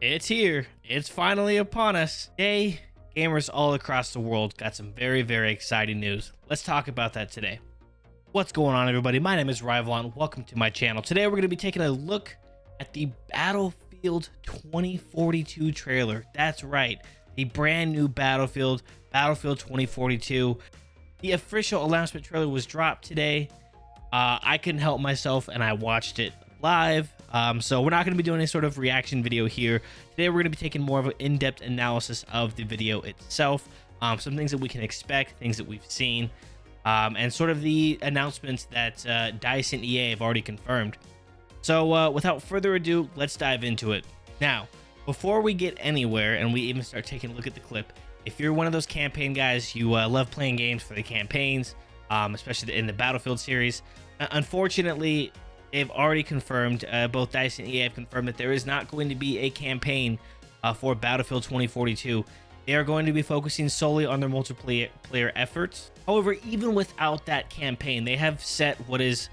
It's here. It's finally upon us. Today, gamers all across the world got some very exciting news. Let's talk about that today. What's going on, everybody? My name is Rivalon. Welcome to my channel. Today, we're going to be taking a look at the Battlefield 2042 trailer. That's right. The brand new Battlefield 2042. The official announcement trailer was dropped today. I couldn't help myself and I watched it live. So we're not going to be doing any sort of reaction video here. Today we're going to be taking more of an in-depth analysis of the video itself, some things that we can expect, things that we've seen, and sort of the announcements that DICE and EA have already confirmed. So without further ado, let's dive into it. Now, before we get anywhere and we even start taking a look at the clip, if you're one of those campaign guys, you love playing games for the campaigns, especially in the Battlefield series, unfortunately, they've already confirmed, both DICE and EA have confirmed that there is not going to be a campaign for Battlefield 2042. They are going to be focusing solely on their multiplayer efforts. However, even without that campaign, they have set what is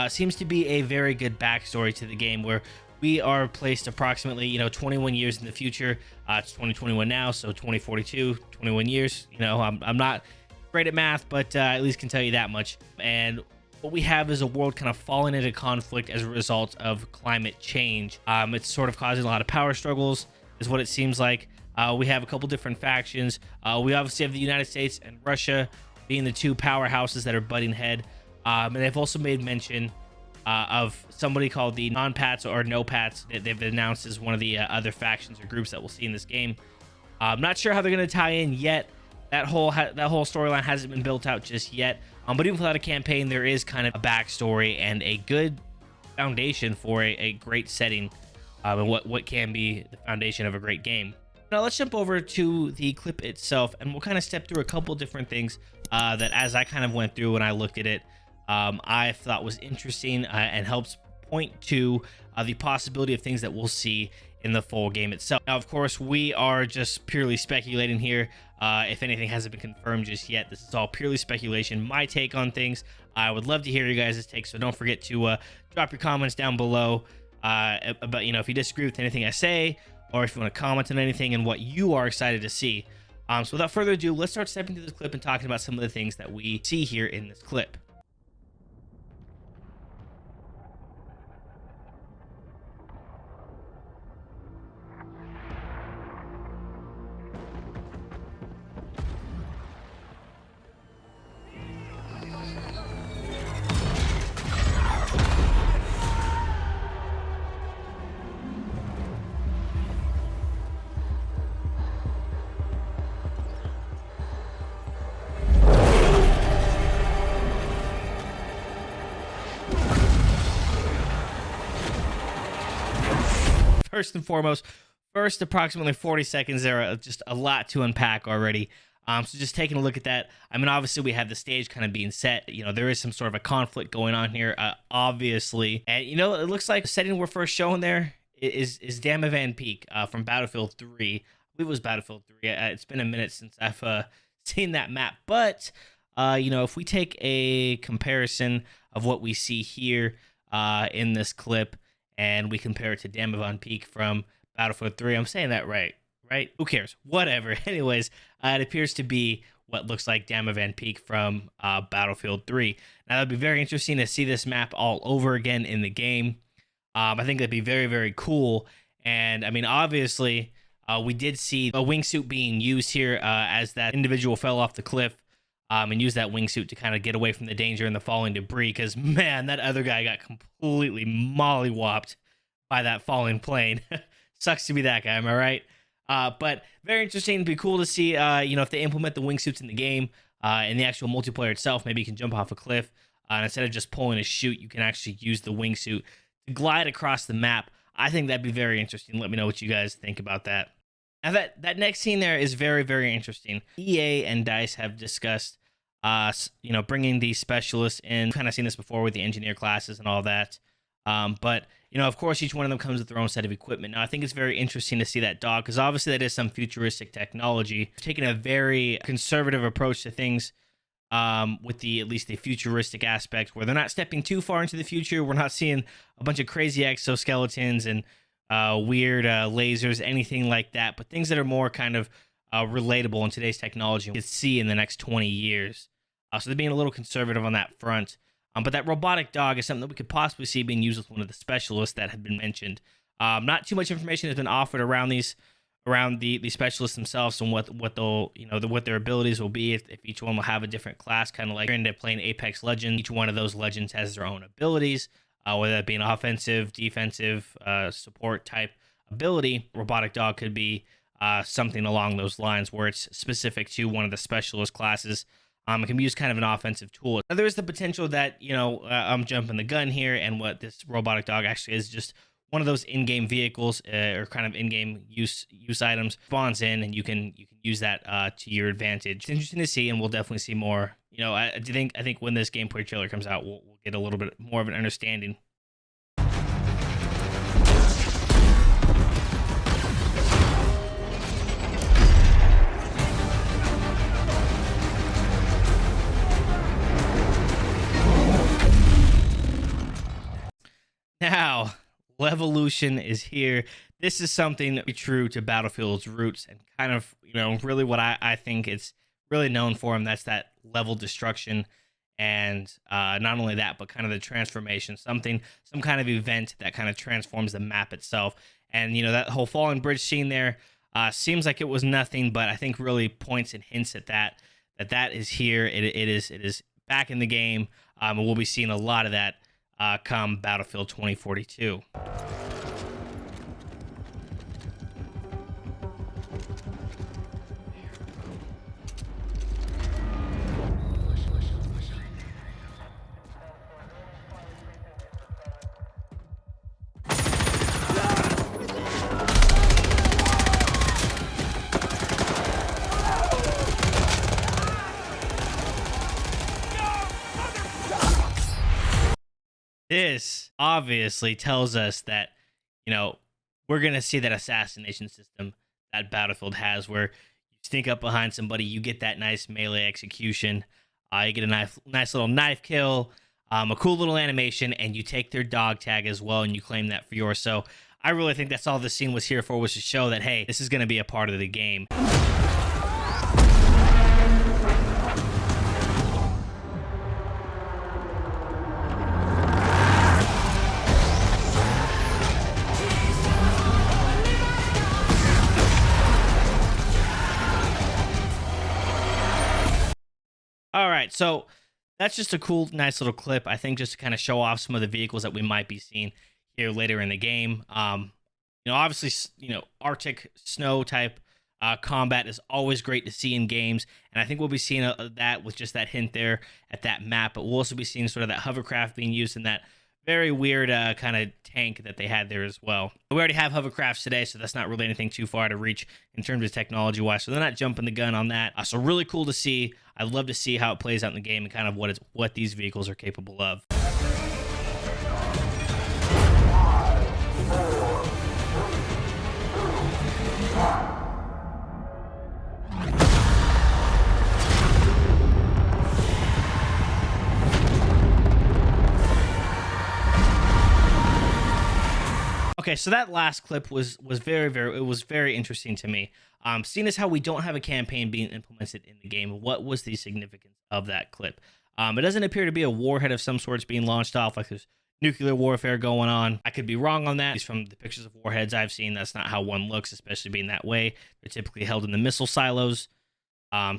seems to be a very good backstory to the game, where we are placed approximately 21 years in the future. It's 2021 now, so 2042, 21 years. I'm not great at math, but at least can tell you that much. And what we have is a world kind of falling into conflict as a result of climate change. It's sort of causing a lot of power struggles, is what it seems like. We have a couple different factions. We obviously have the United States and Russia being the two powerhouses that are butting head. And they've also made mention of somebody called the non-pats or no-pats that they've announced as one of the other factions or groups that we'll see in this game. I'm not sure how they're going to tie in yet. That whole storyline hasn't been built out just yet. But even without a campaign, there is kind of a backstory and a good foundation for a great setting, and what can be the foundation of a great game. Now let's jump over to the clip itself, and we'll kind of step through a couple different things that, as I kind of went through when I looked at it, I thought was interesting and helps point to the possibility of things that we'll see in the full game itself. Now, of course, we are just purely speculating here. If anything hasn't been confirmed just yet, this is all purely speculation, my take on things. I would love to hear you guys' takes, so don't forget to drop your comments down below about, if you disagree with anything I say, or if you want to comment on anything and what you are excited to see. So without further ado, let's start stepping through this clip and talking about some of the things that we see here in this clip. First and foremost, first approximately 40 seconds there, just a lot to unpack already. So just taking a look at that, I mean, obviously we have the stage kind of being set. There is some sort of a conflict going on here, obviously. And, it looks like the setting we're first showing there is Dam Van Peak from Battlefield 3. I believe it was Battlefield 3. It's been a minute since I've seen that map. But, if we take a comparison of what we see here in this clip, and we compare it to Dam Van Peak from Battlefield 3. I'm saying that right? Who cares? Whatever. Anyways, it appears to be what looks like Dam Van Peak from Battlefield 3. Now, that'd be very interesting to see this map all over again in the game. I think that'd be very cool. And, I mean, obviously, we did see a wingsuit being used here as that individual fell off the cliff. And use that wingsuit to kind of get away from the danger and the falling debris, because, man, that other guy got completely mollywopped by that falling plane. Sucks to be that guy, am I right? But very interesting. It'd be cool to see, if they implement the wingsuits in the game, in the actual multiplayer itself. Maybe you can jump off a cliff, and instead of just pulling a chute, you can actually use the wingsuit to glide across the map. I think that'd be very interesting. Let me know what you guys think about that. Now, that next scene there is very interesting. EA and DICE have discussed, bringing these specialists in. We've kind of seen this before with the engineer classes and all that. But, of course, each one of them comes with their own set of equipment. Now, I think it's very interesting to see that dog, because obviously that is some futuristic technology. Taking a very conservative approach to things, with at least the futuristic aspect, where they're not stepping too far into the future. We're not seeing a bunch of crazy exoskeletons and weird lasers, anything like that, but things that are more kind of relatable in today's technology we could see in the next 20 years. So they're being a little conservative on that front. But that robotic dog is something that we could possibly see being used with one of the specialists that have been mentioned. Not too much information has been offered around the specialists themselves and what they'll what their abilities will be, if each one will have a different class, kind of like you're into playing Apex Legends. Each one of those legends has their own abilities, whether that be an offensive, defensive, support type ability. Robotic dog could be something along those lines where it's specific to one of the specialist classes. It can be used kind of an offensive tool. Now, there's the potential that, I'm jumping the gun here, and what this robotic dog actually is just one of those in-game vehicles or kind of in-game use items. Spawns in, and you can use that to your advantage. It's interesting to see, and we'll definitely see more. I think when this gameplay trailer comes out, we'll get a little bit more of an understanding. Now, Levolution is here. This is something true to Battlefield's roots and kind of, really what I think it's really known for, and that's that level destruction. And not only that, but kind of the transformation, some kind of event that kind of transforms the map itself. And, that whole fallen bridge scene there seems like it was nothing, but I think really points and hints at that is here. It is back in the game. And we'll be seeing a lot of that come Battlefield 2042. This obviously tells us that, we're going to see that assassination system that Battlefield has, where you sneak up behind somebody, you get that nice melee execution, you get a nice little knife kill, a cool little animation, and you take their dog tag as well, and you claim that for yours. So I really think that's all this scene was here for, was to show that, hey, this is going to be a part of the game. All right, so that's just a cool, nice little clip, I think, just to kind of show off some of the vehicles that we might be seeing here later in the game. Obviously, Arctic snow type combat is always great to see in games, and I think we'll be seeing that with just that hint there at that map, but we'll also be seeing sort of that hovercraft being used in that very weird kind of tank that they had there as well. We already have hovercrafts today, so that's not really anything too far to reach in terms of technology-wise, so they're not jumping the gun on that. So really cool to see. I'd love to see how it plays out in the game and kind of what these vehicles are capable of. Okay, so that last clip was very interesting to me. Seeing as how we don't have a campaign being implemented in the game, what was the significance of that clip? It doesn't appear to be a warhead of some sorts being launched off, like there's nuclear warfare going on. I could be wrong on that. At least from the pictures of warheads I've seen, that's not how one looks, especially being that way. They're typically held in the missile silos.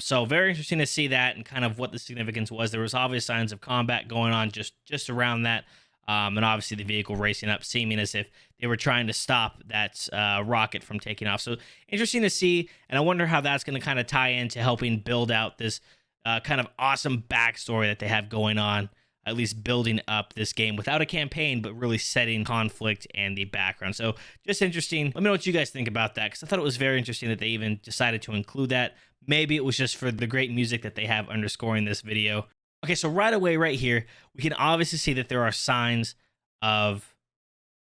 So very interesting to see that and kind of what the significance was. There was obvious signs of combat going on just around that. And obviously the vehicle racing up, seeming as if they were trying to stop that rocket from taking off. So interesting to see, and I wonder how that's going to kind of tie into helping build out this kind of awesome backstory that they have going on, at least building up this game without a campaign, but really setting conflict and the background. So just interesting. Let me know what you guys think about that, because I thought it was very interesting that they even decided to include that. Maybe it was just for the great music that they have underscoring this video. Okay, so right away, right here, we can obviously see that there are signs of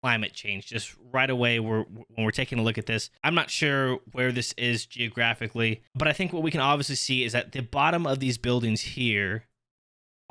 climate change. Just right away, when we're taking a look at this, I'm not sure where this is geographically, but I think what we can obviously see is that the bottom of these buildings here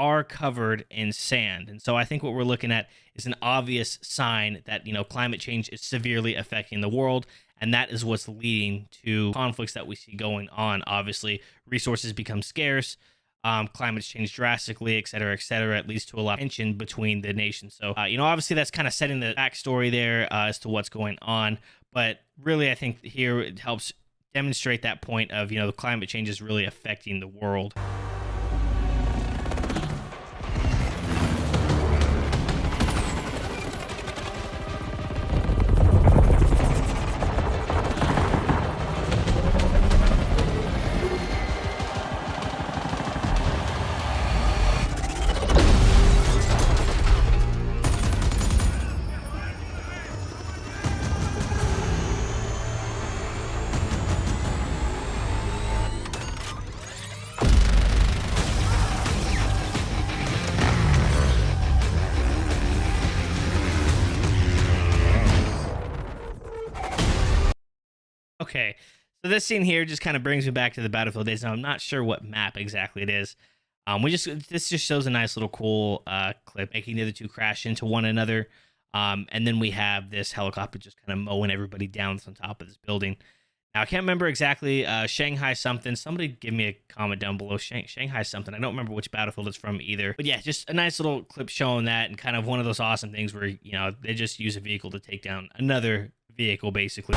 are covered in sand. And so I think what we're looking at is an obvious sign that, climate change is severely affecting the world. And that is what's leading to conflicts that we see going on. Obviously, resources become scarce, climates change drastically, et cetera, et cetera. It leads to a lot of tension between the nations. So, obviously that's kind of setting the backstory there as to what's going on. But really, I think here it helps demonstrate that point of, the climate change is really affecting the world. Okay, so this scene here just kind of brings me back to the Battlefield days. Now I'm not sure what map exactly it is. This just shows a nice little cool clip making the other two crash into one another, and then we have this helicopter just kind of mowing everybody down on top of this building. Now I can't remember exactly Shanghai something. Somebody give me a comment down below. Shanghai something. I don't remember which Battlefield it's from either. But yeah, just a nice little clip showing that, and kind of one of those awesome things where they just use a vehicle to take down another vehicle basically.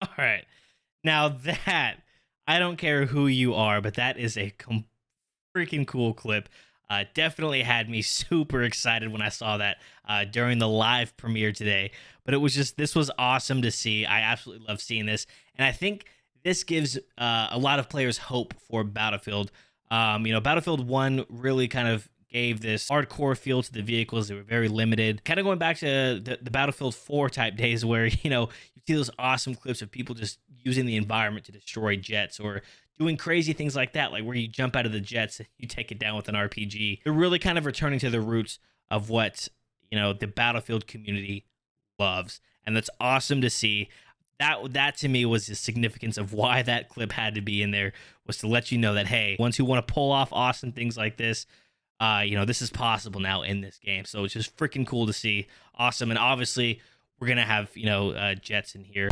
All right. Now that, I don't care who you are, but that is a freaking cool clip. Definitely had me super excited when I saw that during the live premiere today. But this was awesome to see. I absolutely love seeing this. And I think this gives a lot of players hope for Battlefield. Battlefield 1 really kind of gave this hardcore feel to the vehicles. They were very limited. Kind of going back to the Battlefield 4 type days where, you see those awesome clips of people just using the environment to destroy jets or doing crazy things like that, like where you jump out of the jets and you take it down with an RPG. They're really kind of returning to the roots of what, the Battlefield community loves. And that's awesome to see. That to me was the significance of why that clip had to be in there, was to let you know that, hey, ones who want to pull off awesome things like this, this is possible now in this game. So it's just freaking cool to see. Awesome. And obviously we're going to have, jets in here.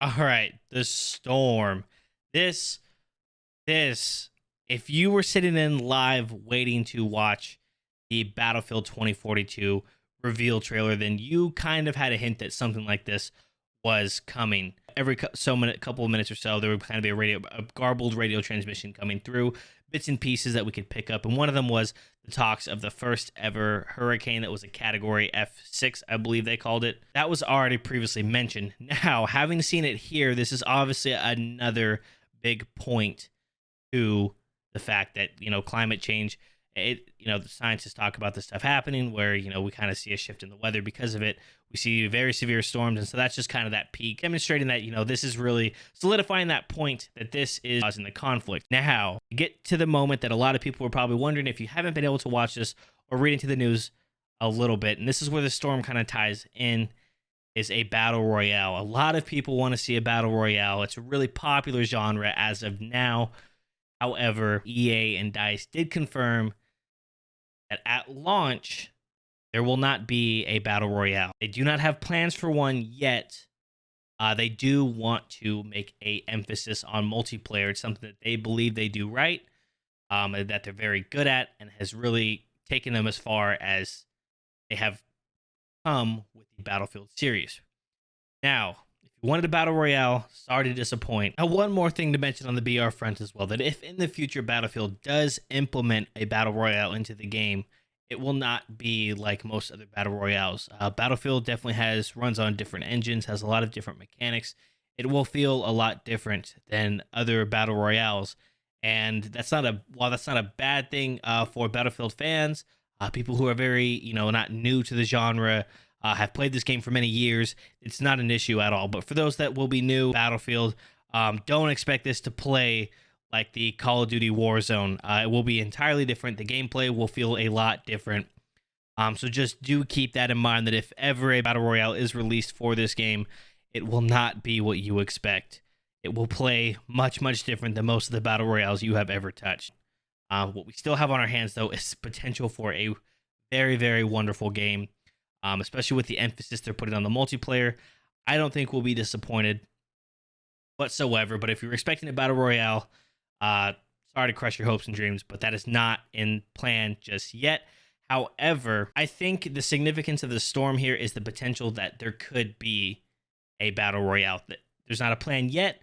All right, the storm. This, if you were sitting in live waiting to watch the Battlefield 2042 reveal trailer, then you kind of had a hint that something like this was coming. Every couple of minutes or so, there would kind of be a garbled radio transmission coming through, bits and pieces that we could pick up. And one of them was the talks of the first ever hurricane that was a category F6, I believe they called it. That was already previously mentioned. Now, having seen it here, this is obviously another big point to the fact that, climate change, The scientists talk about this stuff happening where, we kind of see a shift in the weather because of it. We see very severe storms. And so that's just kind of that peak demonstrating that, this is really solidifying that point that this is causing the conflict. Now, get to the moment that a lot of people were probably wondering if you haven't been able to watch this or read into the news a little bit. And this is where the storm kind of ties in, is a battle royale. A lot of people want to see a battle royale. It's a really popular genre as of now. However, EA and DICE did confirm that at launch, there will not be a battle royale. They do not have plans for one yet. They do want to make a emphasis on multiplayer. It's something that they believe they do right, that they're very good at, and has really taken them as far as they have come with the Battlefield series. Now, if you wanted a battle royale, sorry to disappoint. Now, one more thing to mention on the BR front as well, that if in the future Battlefield does implement a battle royale into the game, it will not be like most other battle royales. Battlefield definitely runs on different engines, has a lot of different mechanics. It will feel a lot different than other battle royales, and while that's not a bad thing for Battlefield fans, people who are very not new to the genre, have played this game for many years. It's not an issue at all. But for those that will be new, Battlefield, don't expect this to play like the Call of Duty Warzone. It will be entirely different. The gameplay will feel a lot different. So just do keep that in mind, that if ever a Battle Royale is released for this game, it will not be what you expect. It will play much, much different than most of the Battle Royales you have ever touched. What we still have on our hands, though, is potential for a very, very wonderful game, especially with the emphasis they're putting on the multiplayer. I don't think we'll be disappointed whatsoever, but if you're expecting a Battle Royale, sorry to crush your hopes and dreams, but that is not in plan just yet. However, I think the significance of the storm here is the potential that there could be a Battle Royale. There's not a plan yet,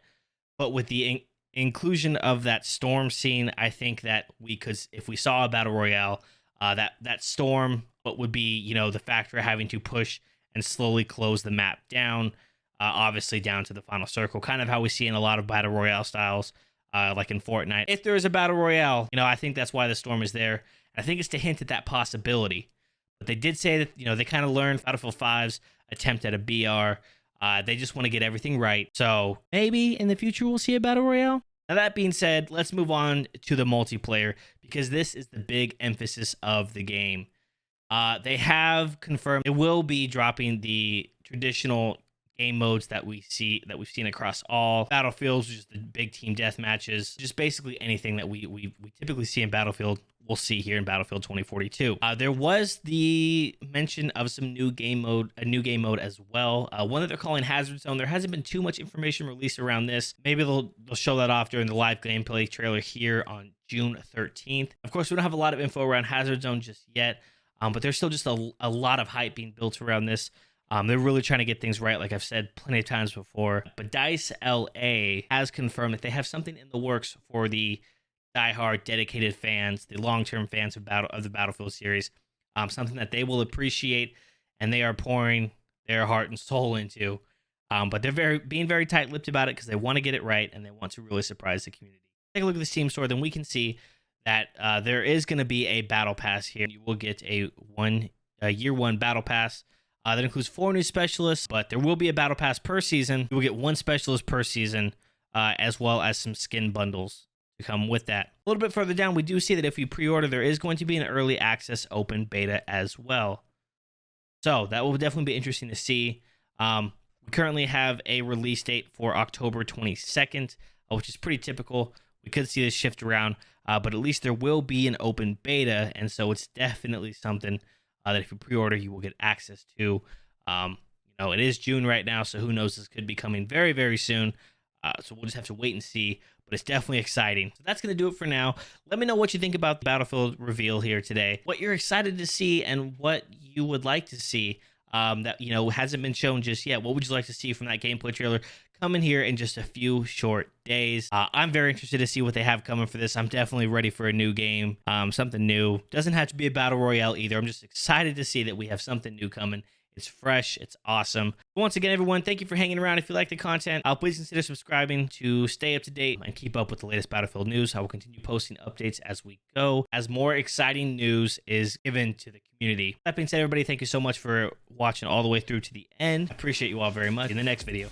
but with the inclusion of that storm scene, I think that we could, if we saw a Battle Royale, that storm, what would be, the factor of having to push and slowly close the map down, obviously down to the final circle, kind of how we see in a lot of Battle Royale styles, like in Fortnite. If there is a Battle Royale, I think that's why the storm is there. And I think it's to hint at that possibility. But they did say that, they kind of learned Battlefield 5's attempt at a BR. They just want to get everything right. So maybe in the future we'll see a Battle Royale. Now, that being said, let's move on to the multiplayer, because this is the big emphasis of the game. They have confirmed they will be dropping the traditional game modes that we've seen across all Battlefields, just the big team death matches, just basically anything that we typically see in Battlefield, we'll see here in Battlefield 2042. There was the mention of a new game mode as well. One that they're calling Hazard Zone. There hasn't been too much information released around this. Maybe they'll show that off during the live gameplay trailer here on June 13th. Of course, we don't have a lot of info around Hazard Zone just yet, but there's still just a lot of hype being built around this. They're really trying to get things right, like I've said plenty of times before. But DICE LA has confirmed that they have something in the works for the diehard, dedicated fans, the long-term fans of the Battlefield series, something that they will appreciate, and they are pouring their heart and soul into. But they're being very tight-lipped about it, because they want to get it right, and they want to really surprise the community. Take a look at the Steam store, then we can see that there is going to be a battle pass here. You will get a year one battle pass. That includes 4 new specialists, but there will be a battle pass per season. You will get 1 specialist per season, as well as some skin bundles to come with that. A little bit further down, we do see that if you pre-order, there is going to be an early access open beta as well. So that will definitely be interesting to see. We currently have a release date for October 22nd, which is pretty typical. We could see this shift around, but at least there will be an open beta, and so it's definitely something that if you pre-order, you will get access to. It is June right now, so who knows? This could be coming very, very soon. So we'll just have to wait and see, but it's definitely exciting. So that's going to do it for now. Let me know what you think about the Battlefield reveal here today, what you're excited to see, and what you would like to see that, hasn't been shown just yet. What would you like to see from that gameplay trailer coming here in just a few short days? I'm very interested to see what they have coming for this. I'm definitely ready for a new game, something new. Doesn't have to be a battle royale either. I'm just excited to see that we have something new coming. It's fresh. It's awesome. Once again, everyone, thank you for hanging around. If you like the content, please consider subscribing to stay up to date and keep up with the latest Battlefield news. I will continue posting updates as we go, as more exciting news is given to the community. That being said, everybody, thank you so much for watching all the way through to the end. I appreciate you all very much. In the next video.